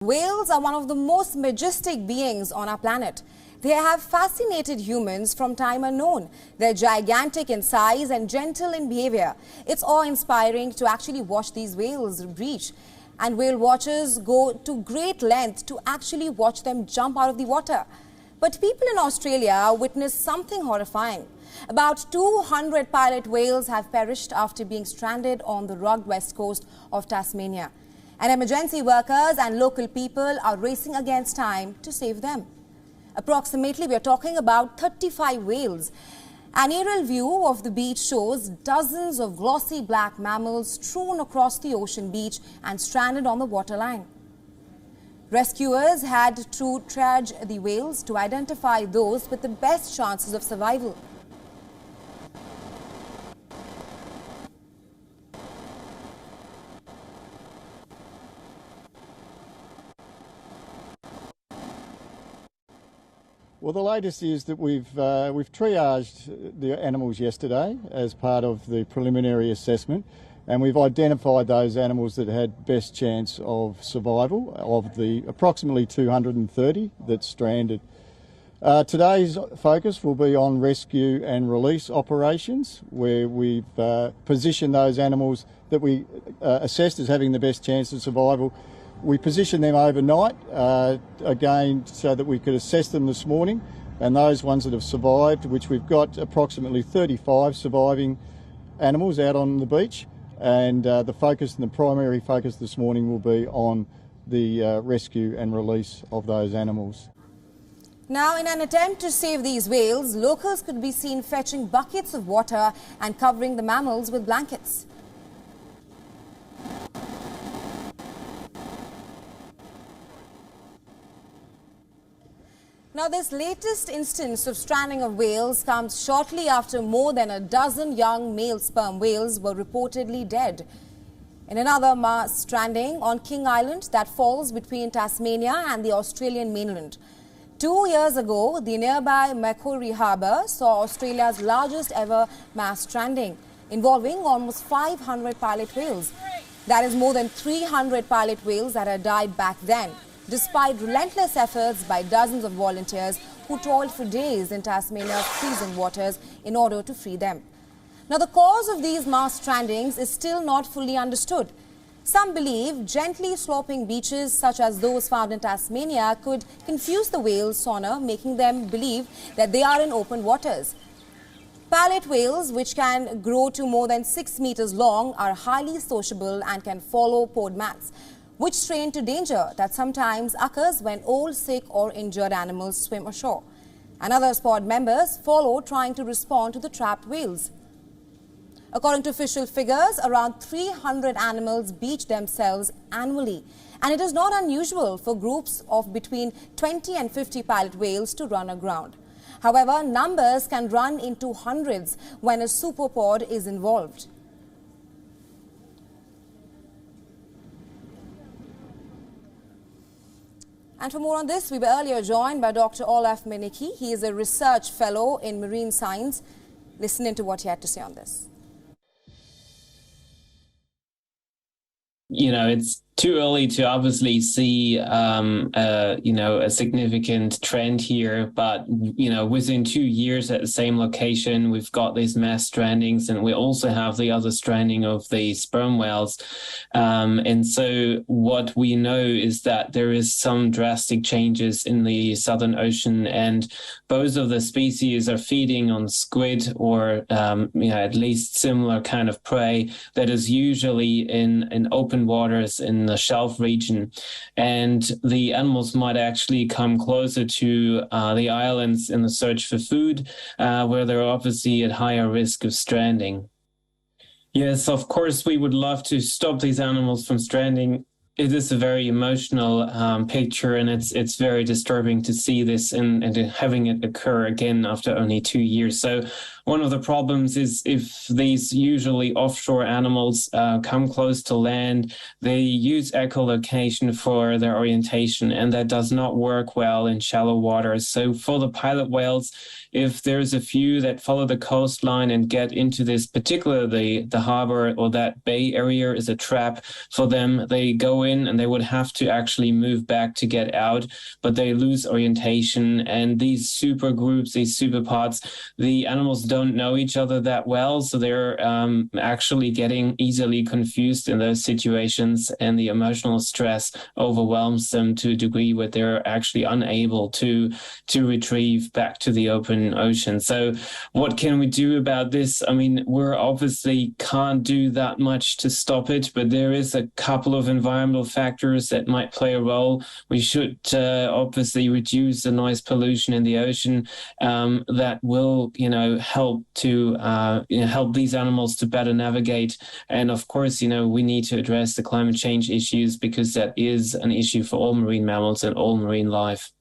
Whales are one of the most majestic beings on our planet. They have fascinated humans from time unknown. They're gigantic in size and gentle in behavior. It's awe-inspiring to actually watch these whales breach. And whale watchers go to great length to actually watch them jump out of the water. But people in Australia witnessed something horrifying. About 200 pilot whales have perished after being stranded on the rugged west coast of Tasmania. And emergency workers and local people are racing against time to save them. Approximately, we are talking about 35 whales. An aerial view of the beach shows dozens of glossy black mammals strewn across the ocean beach and stranded on the waterline. Rescuers had to triage the whales to identify those with the best chances of survival. Well, the latest is that we've triaged the animals yesterday as part of the preliminary assessment, and we've identified those animals that had best chance of survival of the approximately 230 that's stranded. Today's focus will be on rescue and release operations, where we've positioned those animals that we assessed as having the best chance of survival. We positioned them overnight, again, so that we could assess them this morning, and those ones that have survived, which we've got approximately 35 surviving animals out on the beach, and the focus and the primary focus this morning will be on the rescue and release of those animals. Now, in an attempt to save these whales, locals could be seen fetching buckets of water and covering the mammals with blankets. Now, this latest instance of stranding of whales comes shortly after more than a dozen young male sperm whales were reportedly dead in another mass stranding on King Island that falls between Tasmania and the Australian mainland. 2 years ago, the nearby Macquarie Harbour saw Australia's largest ever mass stranding, involving almost 500 pilot whales. That is more than 300 pilot whales that had died back then, despite relentless efforts by dozens of volunteers who toiled for days in Tasmania's freezing waters in order to free them. Now, the cause of these mass strandings is still not fully understood. Some believe gently sloping beaches such as those found in Tasmania could confuse the whales' sonar, making them believe that they are in open waters. Pilot whales, which can grow to more than 6 meters long, are highly sociable and can follow pod mats, which strain to danger that sometimes occurs when old, sick or injured animals swim ashore. And other pod members follow, trying to respond to the trapped whales. According to official figures, around 300 animals beach themselves annually, and it is not unusual for groups of between 20 and 50 pilot whales to run aground. However, numbers can run into hundreds when a superpod is involved. And for more on this, we were earlier joined by Dr. Olaf Minicki. He is a research fellow in marine science. Listen into what he had to say on this. You know, it's too early to obviously see, a significant trend here. But, within 2 years at the same location, we've got these mass strandings, and we also have the other stranding of the sperm whales. And so what we know is that there is some drastic changes in the Southern Ocean, and both of the species are feeding on squid or, at least similar kind of prey that is usually in open waters in the shelf region, and the animals might actually come closer to the islands in the search for food, where they're obviously at higher risk of stranding. Yes, of course, we would love to stop these animals from stranding. It is a very emotional picture, and it's very disturbing to see this and having it occur again after only 2 years. So one of the problems is if these usually offshore animals come close to land, they use echolocation for their orientation, and that does not work well in shallow waters. So for the pilot whales, if there's a few that follow the coastline and get into this, particularly the harbor or that bay area is a trap for them, they go in, and they would have to actually move back to get out, but they lose orientation. And these super groups, these super pods, the animals don't know each other that well, so they're actually getting easily confused in those situations, and the emotional stress overwhelms them to a degree where they're actually unable to retrieve back to the open ocean. So what can we do about this? I mean, we're obviously can't do that much to stop it, but there is a couple of environmental factors that might play a role. We should obviously reduce the noise pollution in the ocean. That will, help to help these animals to better navigate. And of course, we need to address the climate change issues, because that is an issue for all marine mammals and all marine life.